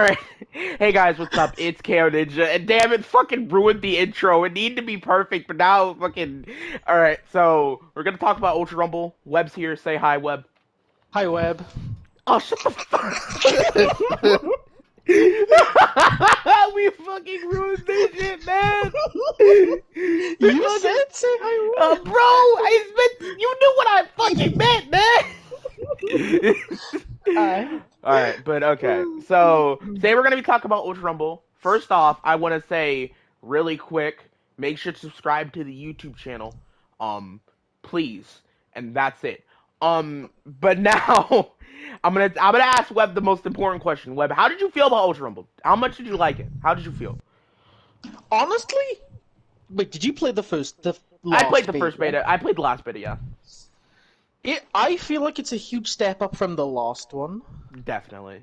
Alright. Hey guys, what's up? It's KoNinja, and damn it, fucking ruined the intro. It needed to be perfect, but now fucking. Alright, so we're gonna talk about Ultra Rumble. Web's here. Say hi, Web. Hi, Web. Oh, shut the fuck. We fucking ruined this shit, man. You said say hi, Web. Bro, I meant you knew what I fucking meant, man. Alright, but okay. So, today we're going to be talking about Ultra Rumble. First off, I want to say really quick, make sure to subscribe to the YouTube channel. Please. And that's it. But now I'm gonna ask Web the most important question. Web, how did you feel about Ultra Rumble? How much did you like it? How did you feel? Honestly, wait, did you play the I played the first beta. I played the last beta, yeah. I feel like it's a huge step up from the last one. Definitely.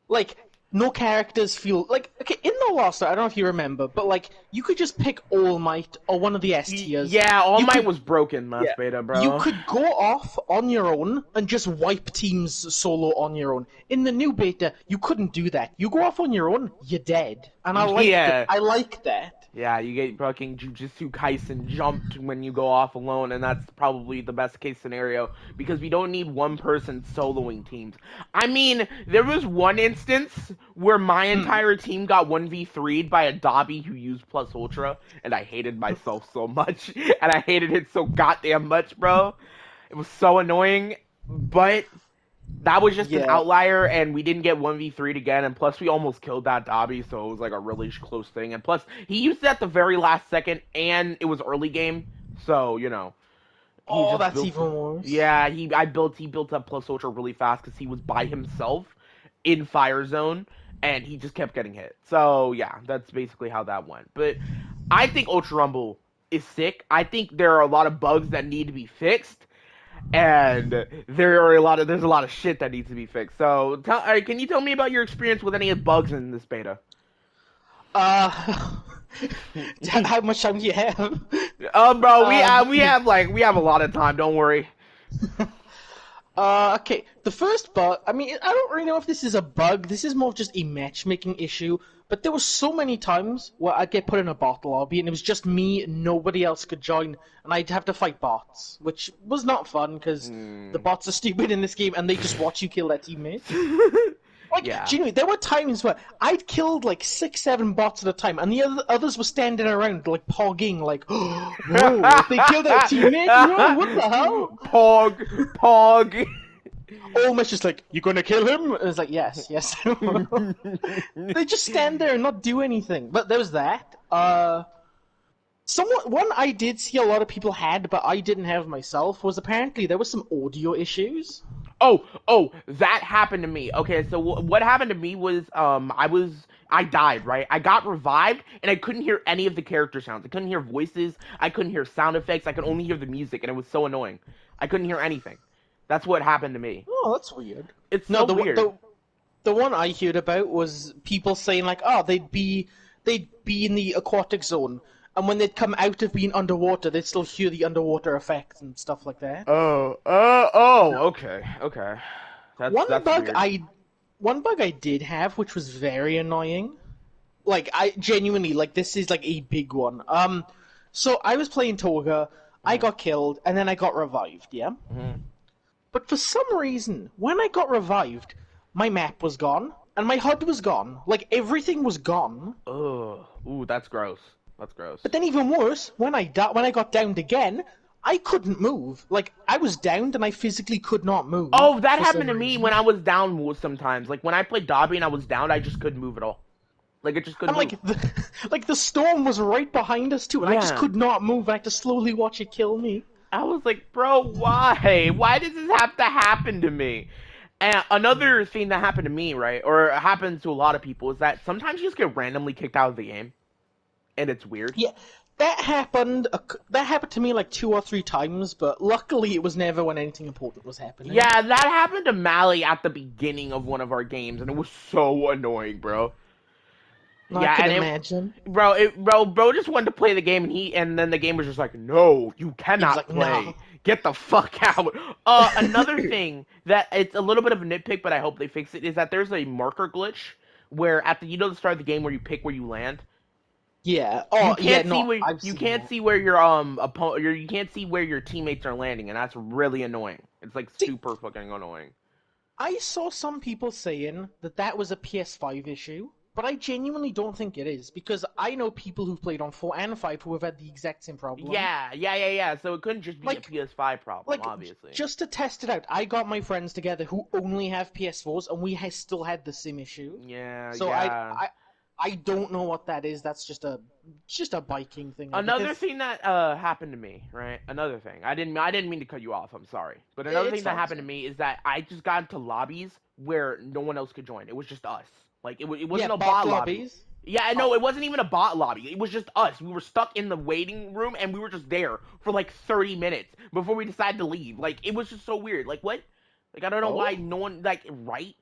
Like, no characters feel like okay in the last one, I don't know if you remember, but like you could just pick All Might or one of the S tiers. Yeah, All Might was broken last beta, bro. You could go off on your own and just wipe teams solo on your own. In the new beta, you couldn't do that. You go off on your own, you're dead. And I like it. I like that. Yeah, you get fucking Jujutsu Kaisen jumped when you go off alone, and that's probably the best case scenario, because we don't need one person soloing teams. I mean, there was one instance where my entire team got 1v3'd by a Dobby who used Plus Ultra, and I hated myself so much, and I hated it so goddamn much, bro. It was so annoying, but that was just an outlier, and we didn't get 1v3'd again, and plus we almost killed that Dobby, so it was like a really close thing, and plus he used it at the very last second, and it was early game, so, you know. Oh, that's even worse. Yeah, he built up Plus Ultra really fast because he was by himself in Fire Zone, and he just kept getting hit. So, yeah, that's basically how that went. But I think Ultra Rumble is sick. I think there are a lot of bugs that need to be fixed. And there's a lot of shit that needs to be fixed. So, can you tell me about your experience with any of the bugs in this beta? How much time do you have? Bro, we have a lot of time. Don't worry. Okay. The first bug. I mean, I don't really know if this is a bug. This is more of just a matchmaking issue. But there were so many times where I'd get put in a bot lobby and it was just me, nobody else could join, and I'd have to fight bots, which was not fun because the bots are stupid in this game and they just watch you kill their teammates. Like, genuinely, there were times where I'd killed like 6-7 bots at a time, and the others were standing around like pogging, like, oh, whoa, they killed their teammate? No, what the hell? Pog. Almost just like, you gonna kill him? And it's like, yes. They just stand there and not do anything. But there was that. One I did see a lot of people had, but I didn't have myself, was apparently there was some audio issues. Oh, that happened to me. Okay, so what happened to me was, I died, right? I got revived, and I couldn't hear any of the character sounds. I couldn't hear voices, I couldn't hear sound effects, I could only hear the music, and it was so annoying. I couldn't hear anything. That's what happened to me. Oh, that's weird. It's so weird. The one I heard about was people saying like, oh, they'd be in the aquatic zone, and when they'd come out of being underwater, they'd still hear the underwater effects and stuff like that. Okay. That's weird. One bug I did have, which was very annoying. Like, I genuinely, like, this is like a big one. So I was playing Toga, I got killed, and then I got revived, yeah? But for some reason, when I got revived, my map was gone, and my HUD was gone. Like, everything was gone. Ooh, that's gross. But then even worse, when I got downed again, I couldn't move. Like, I was downed and I physically could not move. Oh, that happened to me when I was down sometimes. Like, when I played Dobby and I was down, I just couldn't move at all. Like, it just couldn't move. Like, the storm was right behind us, too, and I just could not move. I had to slowly watch it kill me. I was like, bro, why? Why does this have to happen to me? And another thing that happened to me, right, or happens to a lot of people, is that sometimes you just get randomly kicked out of the game. And it's weird. Yeah, that happened to me like 2 or 3 times, but luckily it was never when anything important was happening. Yeah, that happened to Mally at the beginning of one of our games, and it was so annoying, bro. I can imagine. Bro just wanted to play the game, and then the game was just like, no, you cannot play. No. Get the fuck out. Another thing that it's a little bit of a nitpick, but I hope they fix it, is that there's a marker glitch where at the start of the game where you pick where you land. Yeah. You Oh, yeah. can't see No, where I've you seen can't that. see where your you can't see where your teammates are landing, and that's really annoying. It's like See, super fucking annoying. I saw some people saying that that was a PS5 issue, but I genuinely don't think it is because I know people who've played on 4 and 5 who have had the exact same problem. Yeah. So it couldn't just be a Like, PS5 problem, like obviously. just to test it out, I got my friends together who only have PS4s, and we still had the same issue. Yeah, So yeah. I don't know what that is. That's just a biking thing, Another because thing that happened to me, right? Another thing. I didn't mean to cut you off. I'm sorry. But another it's thing that fine. happened to me is that I just got into lobbies where no one else could join. It was just us. Like it Yeah, wasn't a bot bot lobby. lobbies. Yeah, no, Oh, it wasn't even a bot lobby. It was just us. We were stuck in the waiting room and we were just there for like 30 minutes before we decided to leave. Like it was just so weird. Like what? Like I don't know why oh, no one like right?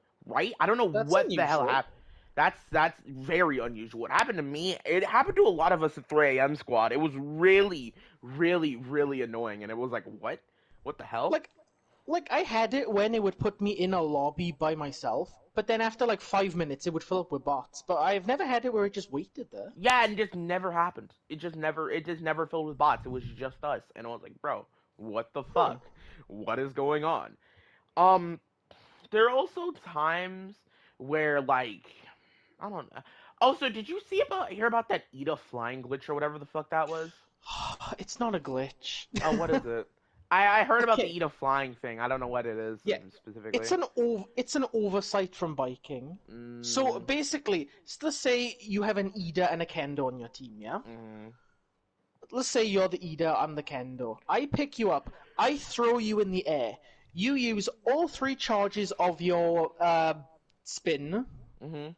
I don't know that's what the hell unusual. happened. That's very unusual. What happened to me? It happened to a lot of us at 3 a.m. squad. It was really annoying, and it was like, what? What the hell? Like I had it when it would put me in a lobby by myself, but then after like 5 minutes it would fill up with bots. But I've never had it where it just waited there. Yeah, and it just never happened. It just never filled with bots. It was just us, and I was like, bro, what the Hmm. fuck? What is going on? Um, there are also times where like, I don't know. Also, did you hear about that Ida flying glitch or whatever the fuck that was? It's not a glitch. Oh, what is it? I heard about the Okay, Ida flying thing. I don't know what it is yeah, specifically. it's an oversight from biking. So Mm, basically, let's say you have an Ida and a Kendo on your team, yeah? mm, Let's say you're the Ida, I'm the Kendo. I pick you up, I throw you in the air. You use all three charges of your spin, mm-hmm.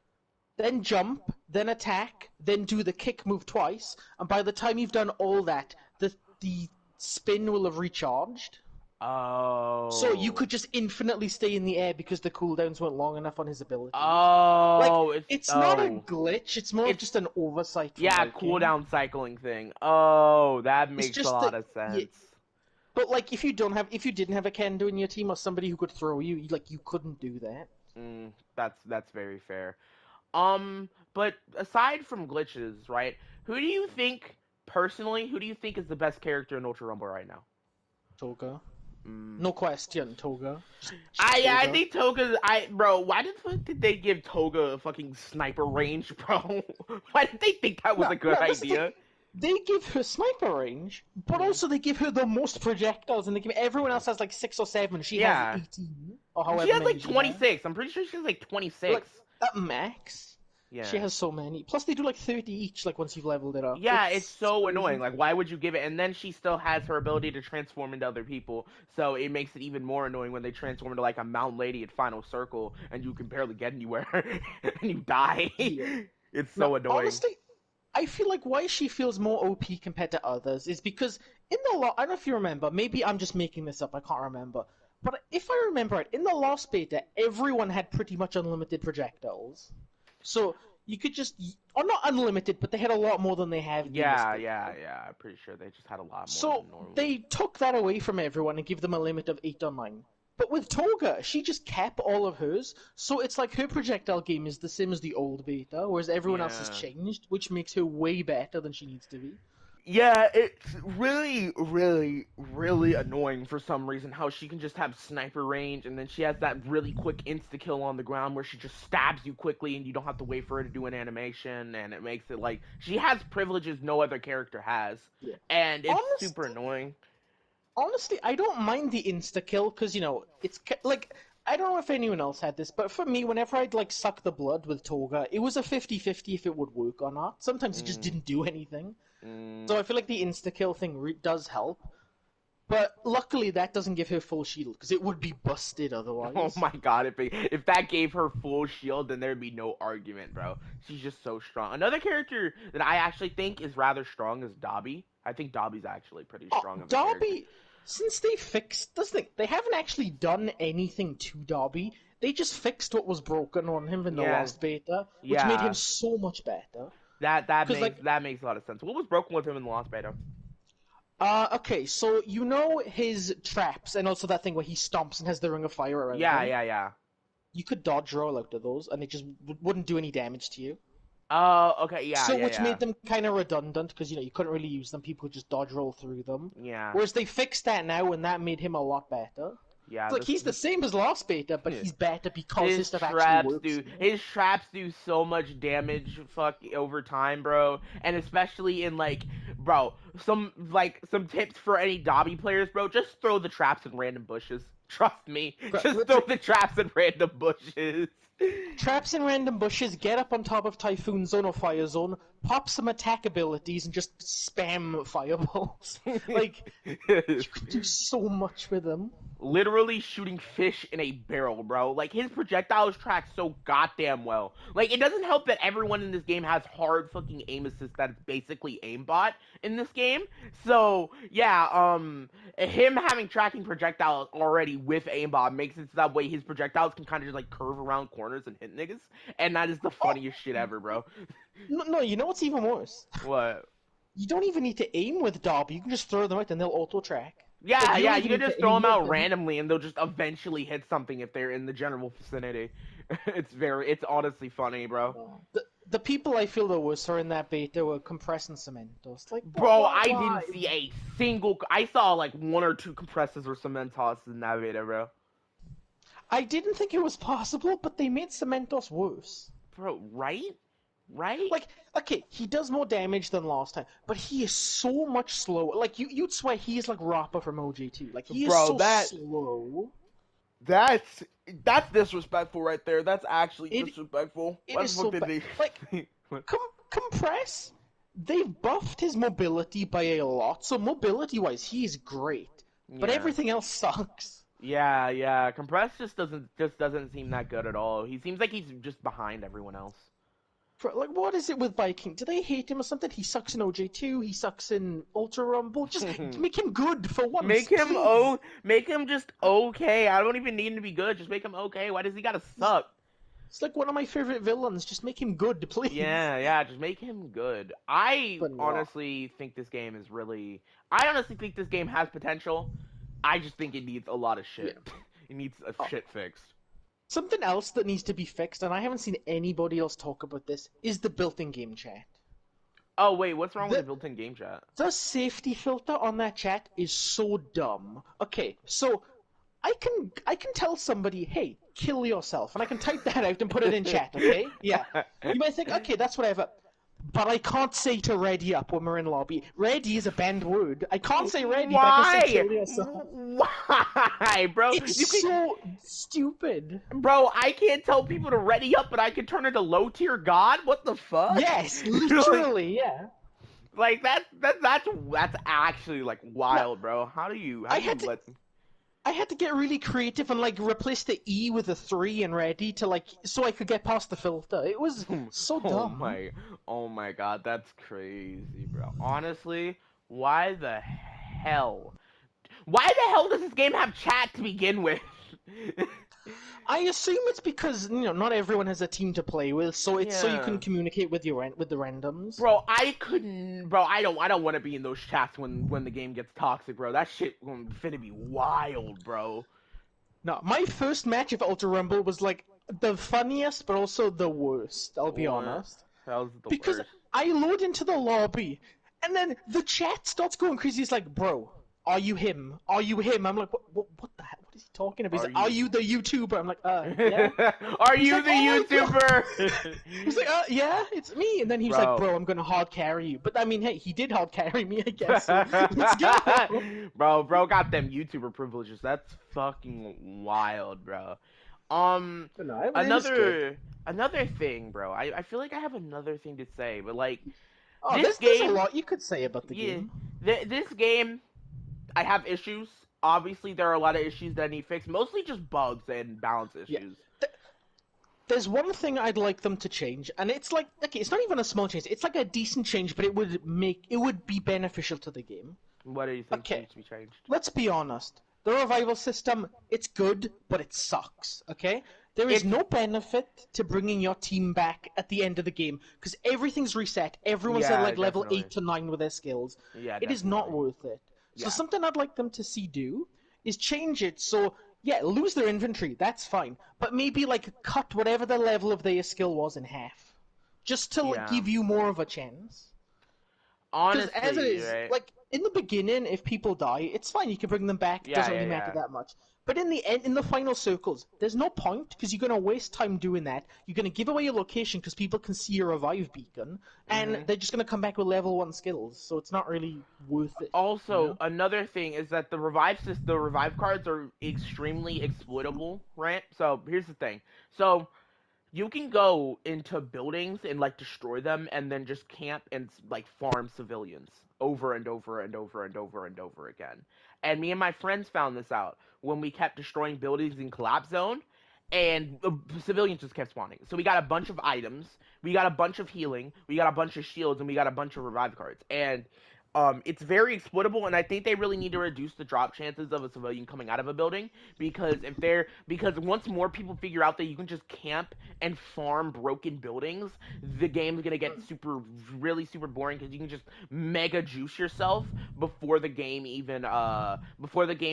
then jump, then attack, then do the kick move twice, and by the time you've done all that, the spin will have recharged. So you Oh, could just infinitely stay in the air because the cooldowns weren't long enough on his abilities. Like, oh, it's not a glitch, it's more of it's just an oversight from yeah, biking. cooldown cycling thing. Oh, that It's makes a just lot that, of yeah, sense. but like if you didn't have a Kendo in your team or somebody who could throw you, like you couldn't do that. That's very fair. But aside from glitches, right? Who do you think personally? Who do you think is the best character in Ultra Rumble right now? Toga, Mm. no question, Toga, just I Toga. think Toga bro, why the fuck did they give Toga a fucking sniper range, bro? Why did they think that was No, a good no, that's the thing. idea? They give her sniper range, but Mm. also they give her the most projectiles, and they give everyone else has like 6 or 7. She has Yeah. 18 or She however has many like she has. 26. I'm pretty sure she has like Like 26. at max, she Yeah. has so many. Plus they do like 30 each. Like once you've leveled it up, Yeah, it's it's so annoying. crazy. Like, why would you give it? And then she still has her ability to transform into other people, so it makes it even more annoying when they transform into like a mountain lady at Final Circle, and you can barely get anywhere, and you die. Yeah. It's No, so annoying. honestly, I feel like why she feels more OP compared to others is because in the I don't know if you remember, maybe I'm just making this up, I can't remember. But if I remember right, in the last beta, everyone had pretty much unlimited projectiles. So you could just, or not unlimited, but they had a lot more than they have in this Yeah, beta. yeah, yeah. I'm pretty sure they just had a lot more So than normal. they took that away from everyone and give them a limit of 8 or 9. But with Toga, she just kept all of hers, so it's like her projectile game is the same as the old beta, whereas everyone else has Yeah. changed, which makes her way better than she needs to be. Yeah, it's really annoying for some reason how she can just have sniper range and then she has that really quick insta kill on the ground where she just stabs you quickly and you don't have to wait for her to do an animation and it makes it like she has privileges no other character has Yeah. and it's super Honestly, annoying. honestly, I don't mind the insta kill because it's like I don't know if anyone else had this, but for me, whenever I'd like suck the blood with Toga, it was a 50-50 if it would work or not. Sometimes it just Mm, didn't do anything. mm. So I feel like the insta kill thing does help. But luckily, that doesn't give her full shield because it would be busted Oh otherwise. my god, if that gave her full shield, then there'd be no argument, bro. She's just so strong. Another character that I actually think is rather strong is Dobby. I think Dobby's actually pretty strong of a character. Darby, since they fixed this thing, they haven't actually done anything to Darby. They just fixed what was broken on him in the Yeah, last beta, which made him yeah. so much better. That Because makes like, that makes a lot of sense. What was broken with him in the Lost Beta? okay, so you know his traps and also that thing where he stomps and has the ring of fire around Yeah, him. yeah, yeah. you could dodge roll out of those, and it just wouldn't do any damage to you. Oh, okay, yeah, So, yeah, which yeah, made them kind of redundant because you couldn't really use them. People could just dodge roll through them. yeah, Whereas they fixed that now, and that made him a lot better. It's yeah. like he's the same as last beta, but This he's better because his His stuff actually traps works do now. his traps do so much damage fuck over time, bro. And especially in like bro, some tips for any Dobby players, bro, just throw the traps in random bushes. Trust me. Bro, Just throw literally, the traps in random bushes. traps in random bushes, get up on top of Typhoon Zone or Fire Zone, pop some attack abilities, and just spam fireballs. Like, you could do so much with them. Literally shooting fish in a barrel, bro. Like his projectiles track so goddamn well. Like it doesn't help that everyone in this game has hard fucking aim assist that's basically aimbot in this game. So yeah, him having tracking projectiles already with aimbot makes it so that way his projectiles can kind of just like curve around corners and hit niggas, and that is the Oh, funniest shit ever, bro. no, no, you know what's even worse? What? You don't even need to aim with Dobby. You can just throw them out and they'll auto track. Like Yeah, you don't yeah, you even can need just to throw aim them with out them. randomly and they'll just eventually hit something if they're in the general vicinity. It's honestly funny, bro. The people I feel the worst are in that beta were compressing Cementos. Like, Bro, I why? didn't see a single. I saw like one or two compressors or Cementos in that video, bro. I didn't think it was possible, but they made Cementos worse. Bro, right? Right? Like, okay, he does more damage than last time, but he is so much slower. Like, you'd swear he is like Rappa from OG2. Like, he is Bro, so slow. that's disrespectful right there. That's actually It disrespectful. it What is the fuck so did bad. they? Like, compress. They've buffed his mobility by a lot, so mobility-wise, he's great. But Yeah. everything else sucks. Yeah, yeah. Compress just doesn't seem that good at all. He seems like he's just behind everyone else. Like, what is it with Viking? Do they hate him or something? He sucks in OJ2, he sucks in Ultra Rumble. Just make him good for once, please. Make him just okay. I don't even need him to be good. Just make him okay. Why does he gotta suck? It's like one of my favorite villains. Just make him good, please. Yeah, yeah, just make him good. But no. I honestly think this game has potential. I just think it needs a lot of Yeah. shit. It needs a Oh. shit fixed. Something else that needs to be fixed, and I haven't seen anybody else talk about this, is the built-in game chat. Oh wait, what's wrong with the The built-in game chat? the safety filter on that chat is so dumb. Okay, so I can tell somebody, hey, kill yourself, and I can type that out and put it in chat, okay? Yeah. You might think, okay, that's whatever. But I can't say to ready up when we're in lobby. Ready is a banned word. I can't say ready, but I can say Why? kill yourself. Why, bro? It's You can, so stupid. bro. I can't tell people to ready up, but I can turn into low tier god. What the fuck? Yes, like, literally, yeah. that's actually like No, wild, bro. How I do you had to let? I had to get really creative and like replace the E with a 3 and ready to like so I could get past the filter. It was so Oh dumb. my, oh my god, that's crazy, bro. Honestly, why the hell? Why the hell does this game have chat to begin with? I assume it's because not everyone has a team to play with, so it's so you can Yeah. communicate with with the randoms. Bro, I couldn't. Bro, I don't want to be in those chats when the game gets toxic, bro. That shit finna be wild, bro. No, my first match of Ultra Rumble was like the funniest, but also the worst. I'll be What? honest, That was the because worst. I load into the lobby, and then the chat starts going crazy. It's like, bro, are you him? Are you him? I'm like, what the hell? What is he talking about? He's Are like, are you? you the YouTuber? I'm like, yeah. Are He's you like, the oh my god. He's YouTuber? like, yeah, it's me. And then he was like, Bro. bro, I'm gonna hard carry you. But I mean, hey, he did hard carry me, I guess. So let's go. Bro got them YouTuber privileges. That's fucking wild, bro. But no, it was good. Another thing, bro. I feel like I have another thing to say, but like Oh, this there's a game, lot you could say about the yeah, game. this game, I have issues. Obviously, there are a lot of issues that need fixed, mostly just bugs and balance Yeah. issues. There's one thing I'd like them to change, and it's like, okay, it's not even a small change. It's like a decent change, but it would be beneficial to the game. What do you think Okay, needs to be changed? let's be honest. The revival system, it's good, but it sucks, okay? There is It's no benefit to bringing your team back at the end of the game, because everything's reset. Everyone's at yeah, like level definitely. 8 to 9 with their skills. Yeah, It is not definitely. worth it. So Yeah. something I'd like them to see do is change it so Yeah, lose their inventory, that's fine. But maybe, like, cut whatever the level of their skill was in half. Just to, like, Yeah. give you more of a chance. Because as it Honestly, is, right? like, in the beginning, if people die, it's fine, you can bring them back, it Yeah, doesn't yeah, really matter yeah. that much. But in the end, in the final circles, there's no point, because you're going to waste time doing that. You're going to give away your location because people can see your revive beacon, and Hmm. they're just going to come back with level 1 skills, so it's not really worth it, you Also, know? another thing is that the revive cards are extremely exploitable, right? So here's the thing. So you can go into buildings and like destroy them and then just camp and like farm civilians over and over and over and over and over again. And me and my friends found this out when we kept destroying buildings in collapse zone and the civilians just kept spawning. So we got a bunch of items, we got a bunch of healing, we got a bunch of shields, and we got a bunch of revive cards. And it's very exploitable, and I think they really need to reduce the drop chances of a civilian coming out of a building because once more people figure out that you can just camp and farm broken buildings, the game's gonna get really super boring because you can just mega juice yourself before the game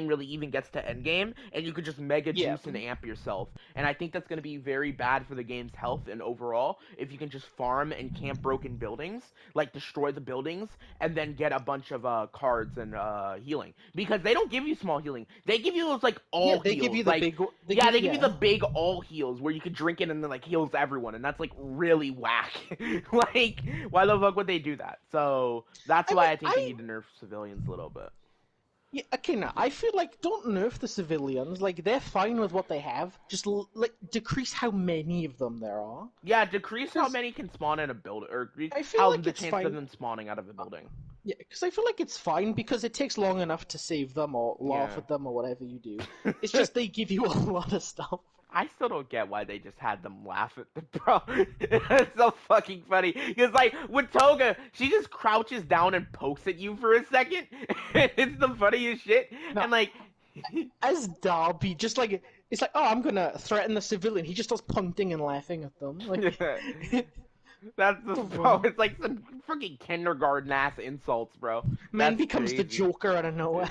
really even gets to end game, and you could just mega Yeah. juice and amp yourself. And I think that's gonna be very bad for the game's health and overall if you can just farm and camp broken buildings, like destroy the buildings and then get a bunch of cards and healing because they don't give you small healing. They give you those like Yeah, all they give you heals. the Like big. They yeah, give they give you the yeah. big all heals where you could drink it and then like heals everyone, and that's like really whack. Like why the fuck would they do that? So that's I why mean, I think they need to nerf civilians a little bit. yeah, okay, now I feel like don't nerf the civilians. Like they're fine with what they have. Just like decrease how many of them there are. Yeah, decrease how Because many can spawn in a building, or decrease I feel how like the it's chances of fine. them spawning out of a building. Yeah, because I feel like it's fine because it takes long enough to save them or laugh Yeah. at them or whatever you do. It's just they give you a lot of stuff. I still don't get why they just had them laugh at the bro. It's so fucking funny. Because like with Toga, she just crouches down and pokes at you for a second. It's the funniest shit. And Now, like as Darby, just like it's like, oh, I'm gonna threaten the civilian. He just starts punting and laughing at them. Like, that's the so bro. funny. It's like some fucking kindergarten ass insults, bro. Man That's becomes the crazy. Joker out of nowhere.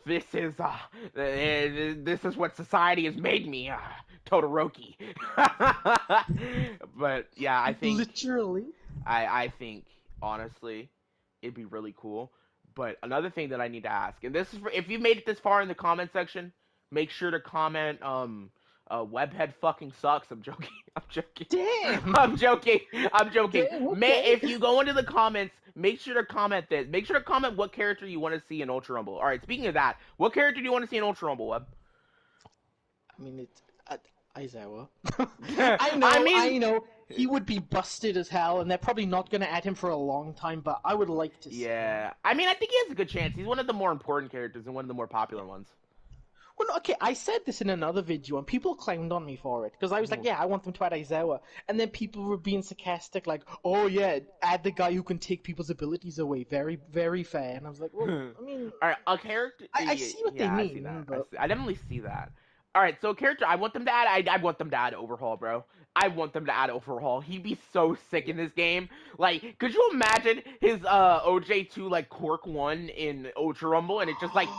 This is this is what society has made me, Todoroki. But yeah, Literally. I think honestly, it'd be really cool. But another thing that I need to ask, and this is for, if you made it this far in the comment section, make sure to comment. Webhead fucking sucks. I'm joking. I'm joking. I'm Damn. joking. I'm joking. Damn. If Okay. you go into the comments, make sure to comment this. Make sure to comment what character you want to see in Ultra Rumble. All right. Speaking of that, what character do you want to see in Ultra Rumble, Web? I mean, it's Aizawa. I I mean, know. He would be busted as hell, and they're probably not going to add him for a long time. But I would like to see him. yeah. I mean, I think he has a good chance. He's one of the more important characters and one of the more popular ones. Well, no, okay, I said this in another video, and people clowned on me for it because I was like, "Yeah, I want them to add Aizawa," and then people were being sarcastic, like, "Oh yeah, add the guy who can take people's abilities away." Very, very fair. And I was like, "Well, All I mean, right, a character. I see what they Yeah, I see mean, that. but I definitely see that. All right, so a character I want them to add. I want them to add Overhaul, bro. I want them to add Overhaul. He'd be so sick in this game. Like, could you imagine his OJ2 like Quirk 1 in Ultra Rumble, and it just like,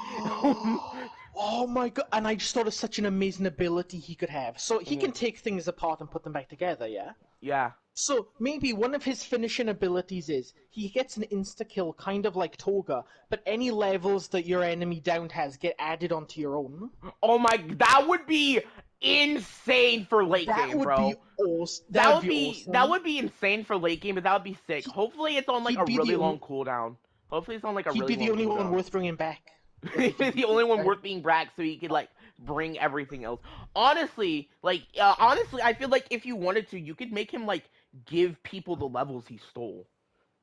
oh my god! And I just thought of such an amazing ability he could have. So he can Mhm. take things apart and put them back together, yeah. Yeah. So maybe one of his finishing abilities is he gets an insta kill, kind of like Toga, but any levels that your enemy downed has get added onto your own. Oh my, that would be insane for late That game, would be bro. awesome. That would be That awesome. would be insane for late game, but that would be sick. He, Hopefully, it's on like he'd a be the really long only. cooldown. Hopefully, it's on like a He'd really be the long only one cooldown. worth bringing back that they could The use. only one worth being Brack, so he could like bring everything else. Honestly, honestly, I feel like if you wanted to, you could make him like give people the levels he stole.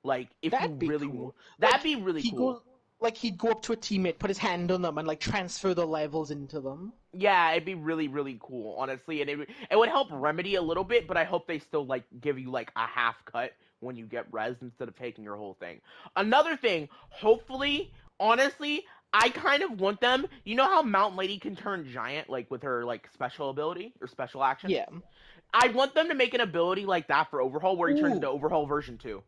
Like, if you That'd be really want, cool. that'd Like be really he cool. goes, like he'd go up to a teammate, put his hand on them, and like transfer the levels into them. Yeah, it'd be really, really cool, honestly, and it would help remedy a little bit, but I hope they still like give you like a half cut when you get res instead of taking your whole thing. Another thing, hopefully, honestly, I kind of want them. You know how Mountain Lady can turn giant, like with her like special ability or special action. Yeah. I want them to make an ability like that for Overhaul, where he turns into Ooh, Overhaul version 2.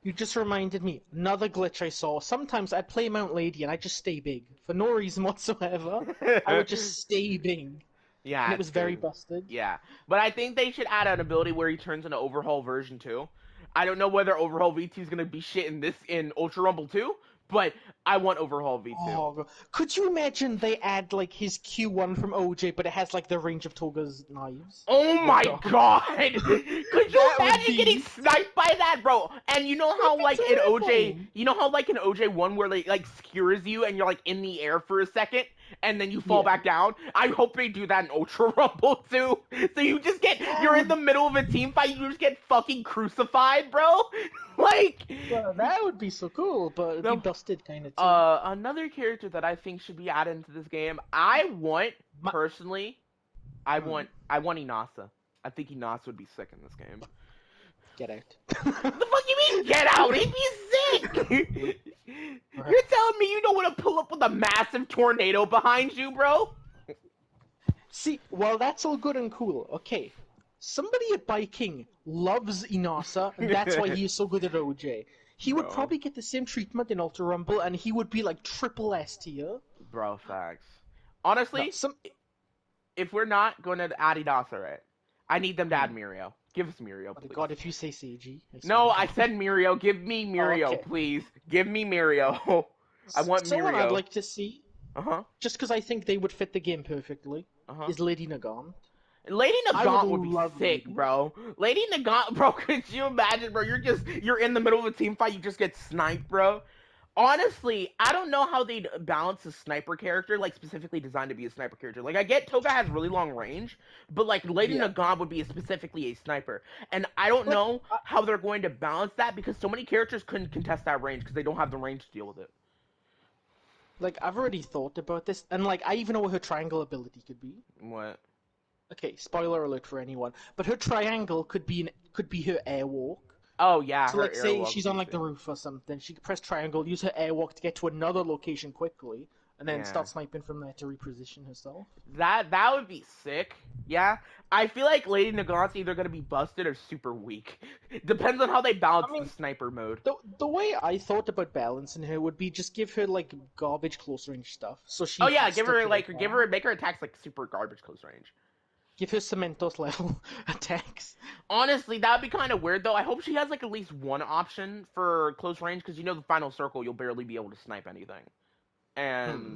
You just reminded me. Another glitch I saw. Sometimes I'd play Mount Lady and I'd just stay big. For no reason whatsoever. I would just stay big. And Yeah, it it's was very good. busted. Yeah, but I think they should add an ability where he turns into Overhaul version 2. I don't know whether Overhaul V2 is gonna be shit in Ultra Rumble 2, but I want Overhaul V2. Oh, could you imagine they add like his Q1 from OJ, but it has like the range of Toga's knives Oh with my Dom? god! Could you That would imagine getting be sniped by that, bro? And you know that'd how be like in OJ, terrifying. you know how like in OJ one where they like skewers you and you're like in the air for a second and then you fall Yeah, back down? I hope they do that in Ultra Rumble too. So you just that you're in the would middle of a team fight, you just get fucking crucified, bro. Like well, that would be so cool, but it'd be no. busted kind of too. Another character that I think should be added into this game. I want My, personally, hmm, I want Inasa. I think Inasa would be sick in this game. get out. The fuck you mean get out? He'd be sick! You're telling me you don't want to pull up with a massive tornado behind you, bro? See, well, that's all good and cool. Okay, somebody at Biking loves Inasa, and that's why he is so good at OJ. He would Bro. probably get the same treatment in Ultra Rumble, and he would be like triple S tier. Bro, facts. No, Honestly, some. if we're not going to add Inasa, right? I need them to add Hmm. Mirio. Give us Mirio, Oh my please. god, if you say Seiji, I swear No, to I god. said Mirio. Give me Oh, Mirio, okay. please. Give me Mirio. I want Someone I'd Mirio. like to see, Uh-huh. just because I think they would fit the game perfectly, Uh-huh. is Lady Nagant. Lady I would Nagant would be love sick, Lady. bro. Lady Nagant, bro, could you imagine, bro? You're in the middle of a team fight, you just get sniped, bro. Honestly, I don't know how they'd balance a sniper character, like specifically designed to be a sniper character. Like I get Toga has really long range, but like Lady Yeah. Nagant would be specifically a sniper. And I don't Like, know how they're going to balance that because so many characters couldn't contest that range because they don't have the range to deal with it. I've already thought about this, and like, I even know what her triangle ability could be. What? Okay, spoiler alert for anyone, but her triangle could be her airwalk. Oh yeah, So her like say airwalk would she's be on like the sick. roof or something, she could press triangle, use her airwalk to get to another location quickly, and then Yeah. start sniping from there to reposition herself. That would be sick. Yeah, I feel like Lady Nagant's either gonna be busted or super weak. Depends on how they balance I the mean, sniper mode. the way I thought about balancing her would be just give her like garbage close range stuff, so she Oh yeah, has to play fair. make her attacks like super garbage close range. Give her Cementos level attacks. Honestly, that'd be kind of weird though. I hope she has like at least one option for close range because you know the final circle you'll barely be able to snipe anything. And Hmm.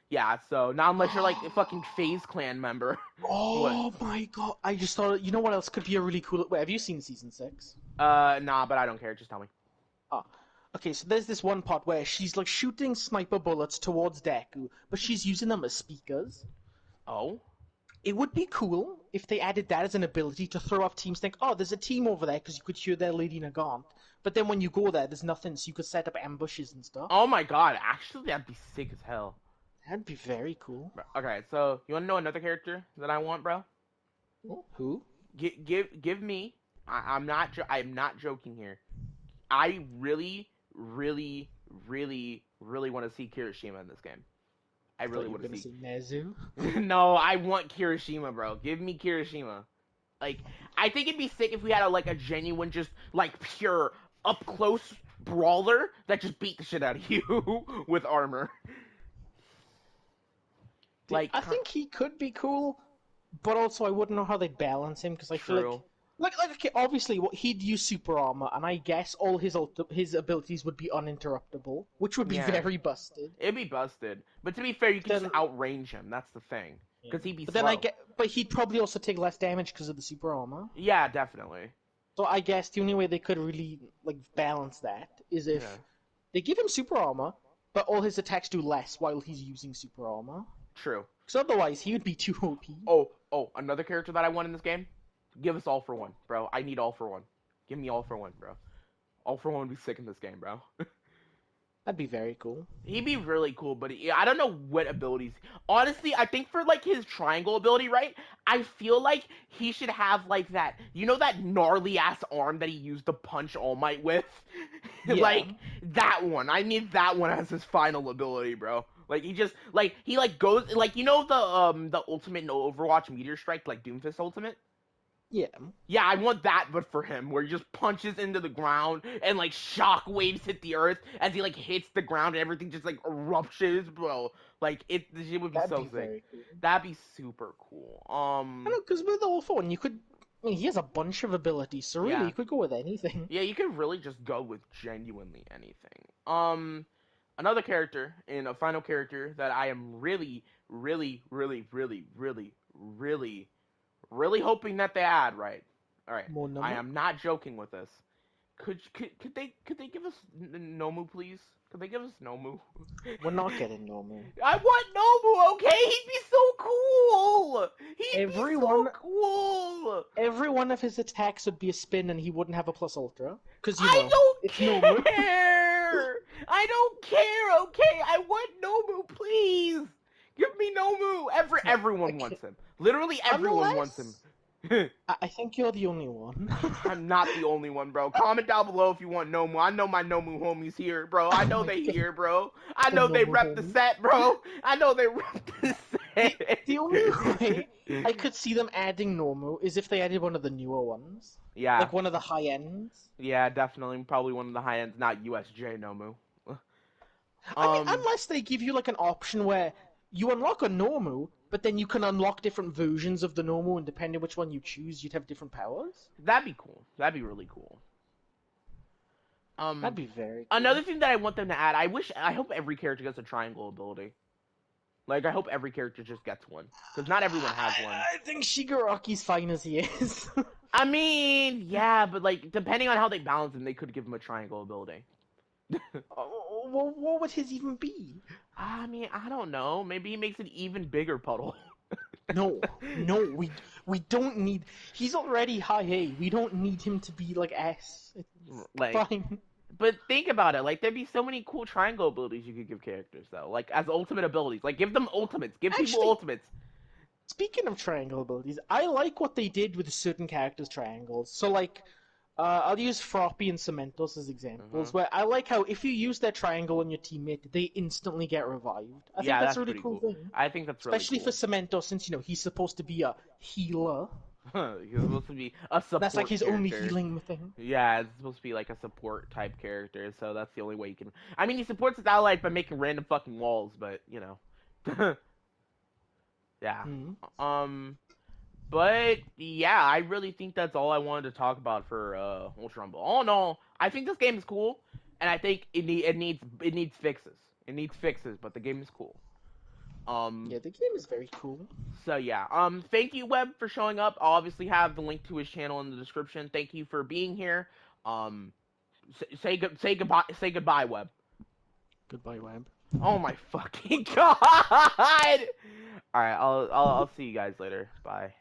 yeah, so not unless you're like a fucking Phase Clan member. What? Oh my god! I just thought, you know what else could be a really cool. Wait, have you seen season 6? Nah, but I don't care. Just tell me. Ah, okay. So there's this one part where she's like shooting sniper bullets towards Deku, but she's using them as speakers. Oh. It would be cool if they added that as an ability to throw off teams. Think, oh, there's a team over there because you could hear their Lady Nagant. But then when you go there, there's nothing, so you could set up ambushes and stuff. Oh my god, actually that'd be sick as hell. That'd be very cool. Okay, so you want to know another character that I want, bro? Oh, who? Give me. I'm not joking here. I really want to see Kirishima in this game. I I thought really you were want to gonna see. say Nezu. No, I want Kirishima, bro. Give me Kirishima. Like, I think it'd be sick if we had like a genuine, just like pure up close brawler that just beat the shit out of you with armor. Like, I think he could be cool, but also I wouldn't know how they'd balance him because I feel true. like okay, obviously what he'd use super armor, and I guess all his abilities would be uninterruptible, which would be Yeah. very busted. It'd be busted. But to be fair, you But can just then, outrange him. That's the thing. Because he'd be but then I slow. get, but he'd probably also take less damage because of the super armor. Yeah, definitely. So I guess the only way they could really like balance that is Yeah. if they give him super armor, but all his attacks do less while he's using super armor. True. Because otherwise he would be too OP. Oh, another character that I want in this game? Give us all for one, bro. I need all for one. Give me all for one, bro. All for one would be sick in this game, bro. That'd be very cool. He'd be really cool, but I don't know what abilities. Honestly, I think for like his triangle ability, right? I feel like he should have like that, you know, that gnarly ass arm that he used to punch All Might with, like Yeah. that one. I need that one as his final ability, bro. Like he just like he like goes like you know the ultimate no Overwatch meteor strike like Doomfist ultimate. Yeah. Yeah, I want that, but for him, where he just punches into the ground and like shock waves hit the earth as he like hits the ground and everything just like eruptions, bro. Like the shit would be That'd so be sick. very cool. That'd be super cool. I know, because with all four, and you could. I mean, he has a bunch of abilities, so really, you Yeah, could go with anything. yeah, you could really just go with genuinely anything. Another character and a final character that I am really, really, really, really, really, really, really hoping that they add. Right. All right. More I number? am not joking with this. Could they give us Nomu, please? Could they give us Nomu? We're not getting normal. I want Nomu, okay? He'd be so cool. He'd be so Everyone, cool. every one of his attacks would be a spin, and he wouldn't have a plus ultra, because I don't it's normal. care. I don't care, okay? I want Nomu, please. Give me Nomu. Everyone Okay. wants him. Literally everyone wants him. Unless I think you're the only one. I'm not the only one, bro. Comment down below if you want Nomu. I know my Nomu homies here, bro. I Oh know my they god, here, bro. I the know they normal rep the homie. set, bro. I know they rep the The only way I set. could see them adding normal is if they added one of the newer ones, Yeah, like one of the high ends. yeah, definitely. Probably one of the high ends, not USJ Nomu. I mean, Um, unless they give you like an option where you unlock a normal, but then you can unlock different versions of the normal, and depending which one you choose, you'd have different powers. that'd be cool. That'd be really cool. That'd Um, be very Another cool. thing that I want them to add, I hope every character gets a triangle ability. Like, I hope every character just gets one, because not everyone has one. I think Shigaraki's fine as he is. I mean, yeah, but like, depending on how they balance him, they could give him a triangle ability. What would his even be? I mean, I don't know. Maybe he makes an even bigger puddle. No, no, we don't need. He's already high A. We don't need him to be like S. It's Like, fine. but think about it. Like, there'd be so many cool triangle abilities you could give characters, though. Like, as ultimate abilities. Like, give them ultimates. Give people Actually, ultimates. speaking of triangle abilities, I like what they did with certain characters' triangles. So, like, I'll use Froppy and Cementos as Hmm. examples, where I like how if you use their triangle on your teammate, they instantly get revived. I think Yeah, that's a that's really pretty cool cool. thing. I think that's really Especially for cool. Cementos, since, he's supposed to be a healer. He's supposed to be a That's like support his only character. healing thing. Yeah, it's supposed to be like a support type character, so that's the only way you can. I mean, he supports his allies by making random fucking walls, but you know. Yeah. Hmm. Um. But yeah, I really think that's all I wanted to talk about for Ultra Rumble. All in all, I think this game is cool, and I think it needs fixes. It needs fixes, but the game is cool. Um. Yeah, the game is very cool. So yeah. Thank you, Webb, for showing up. I'll obviously have the link to his channel in the description. Thank you for being here. Um. Say goodbye. Say goodbye, Webb. Goodbye, Web. Oh my fucking god! All right. I'll see you guys later. Bye.